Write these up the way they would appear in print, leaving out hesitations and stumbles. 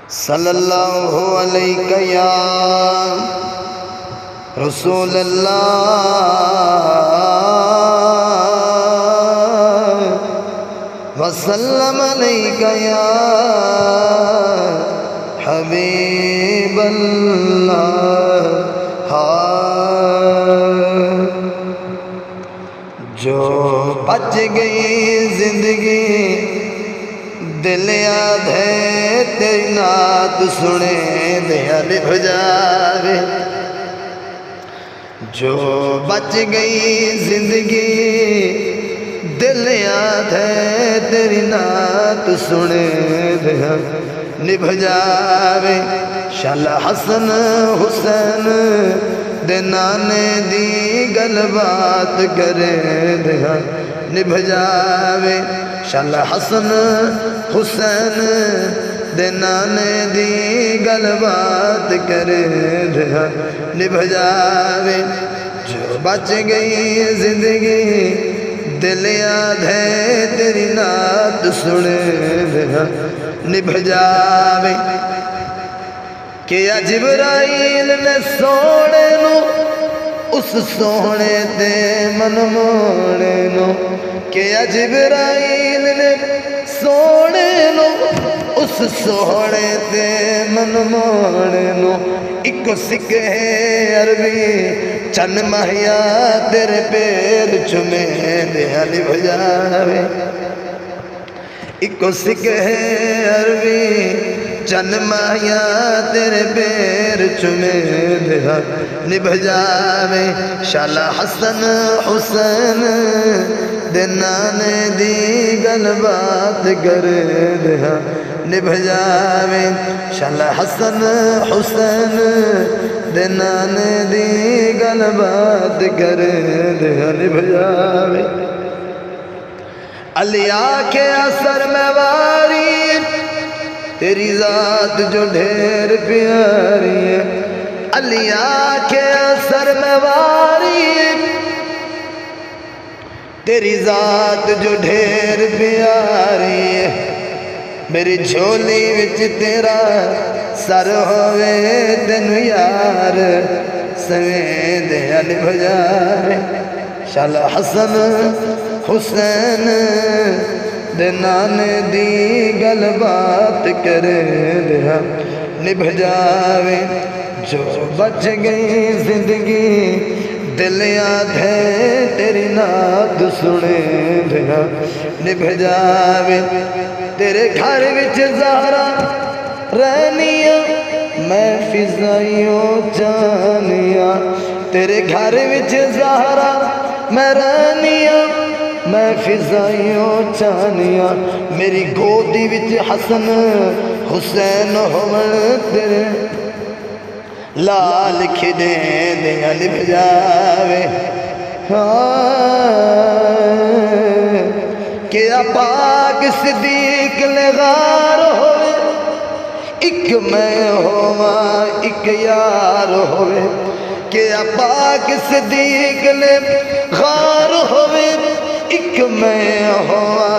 صلی اللہ علیہ یا رسول اللہ وسلم علیہ یا حبیب اللہ جو بچ گئی زندگی دل یاد ہے تیری نعت سنے دیا لب جاوے جو بچ گئی زندگی دل یاد ہے تیری نعت سنے دیا نبھ جاوے شالا حسن حسین دے نانے دی گل بات کرے دیا نبھ جاوے شالا حسن حسین دے نانے دی گل بات کرے دیا نبھ جاوے جو بچ گئی زندگی دل یاد ہے تیری نعت سنے دیا نبھ جاوے کیا جبرائیل نے سونے نو اس سونے دے من موڑے نو کیا جبرائیل نے سونے نو اس سونے دے من موڑے نو ایک سکے عربی چند مہیا تیرے پیر چمے دیا نبھ جاوے ایک سکے عربی چند ماہیا تیرے پیر چمے دیا نبھ جاوے شالا حسن حسین دے نانے دی گل بات کرے دیا نبھ جاوے شالا حسن حسین دے نانے دی گل بات کرے دیا نبھ جاوے علی آنکھیں اثر میں واری تیری ذات جو ڈھیر پیاری ہے علی آنکھیں اثر میں واری تیری ذات جو ڈھیر پیاری ہے میری جھولی وچ تیرا سر ہوئے تینو یار سویں دیا نبھ جاوے شالا حسن حسین دے نانے دی گل بات کرے دیا نبھ جاوے جو بچ گئی زندگی دل یاد ہے تیری نعت سنے دیا نبھ جاوے تیرے گھر وچ زہرا رہنیاں میں فضائیوں جانیاں تیرے گھر وچ زہرا میں رہنیاں میں فضائیوں چانیاں میری گودی وچ حسن حسین ہومن تیرے لال کھدے دیا نبھ جاوے کیا پاک صدیق لغار ہوئے ایک میں ہوا ایک یار ہوئے کیا پاک صدیق لغار ہوئے ایک میں ہوا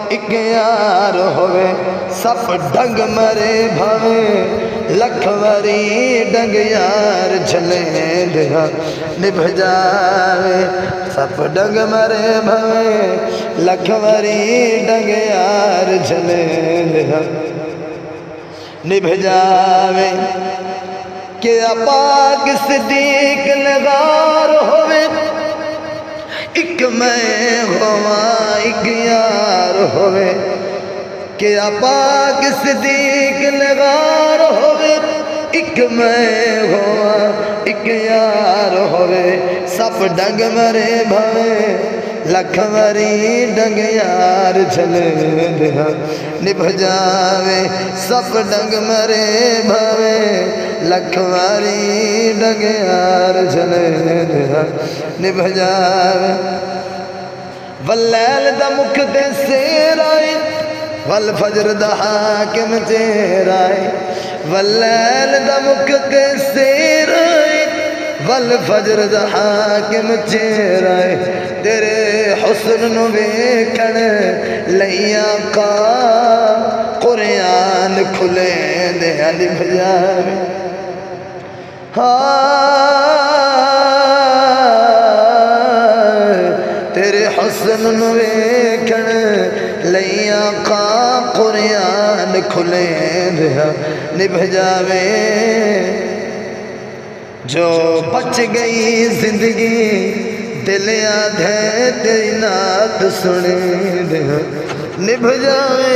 ایک یار ہوئے سب ڈنگ مرے بھاوے لکھ وری ڈنگ یار جھلے دیا نبھ جاوے سب ڈنگ مرے بھاوے لکھ وری ڈنگ یار جھلے دیا نبھ جاوے کیا پاک صدیق لغار ہوئے ایک میں ہوا ایک یار ہوئے کیا پاک صدیق لغار ہوئے ایک میں ہوا ایک یار ہوئے سب ڈنگ مرے بھاوے لکھ وری ڈنگ یار جھلے دیا نبھ جاوے سب ڈنگ مرے بھاوے لکھ وری ڈنگ یار جھلے دیا نبھ جاوے واللیل دا مکھ تے سیر آئے والفجر دا حاکم چہر آئے واللیل دا مکھ تے سیر آئے والفجر دا حاکم چہرہ تیرے حسن نو ویکھن لئی آقا قرآن کھلے دے الف جاوے تیرے حسن نو ویکھن لئی آقا قرآن کھلے دے نبھ جاوے جو بچ گئی زندگی دل آدھے تیری نعت سنے دے نبھ جاوے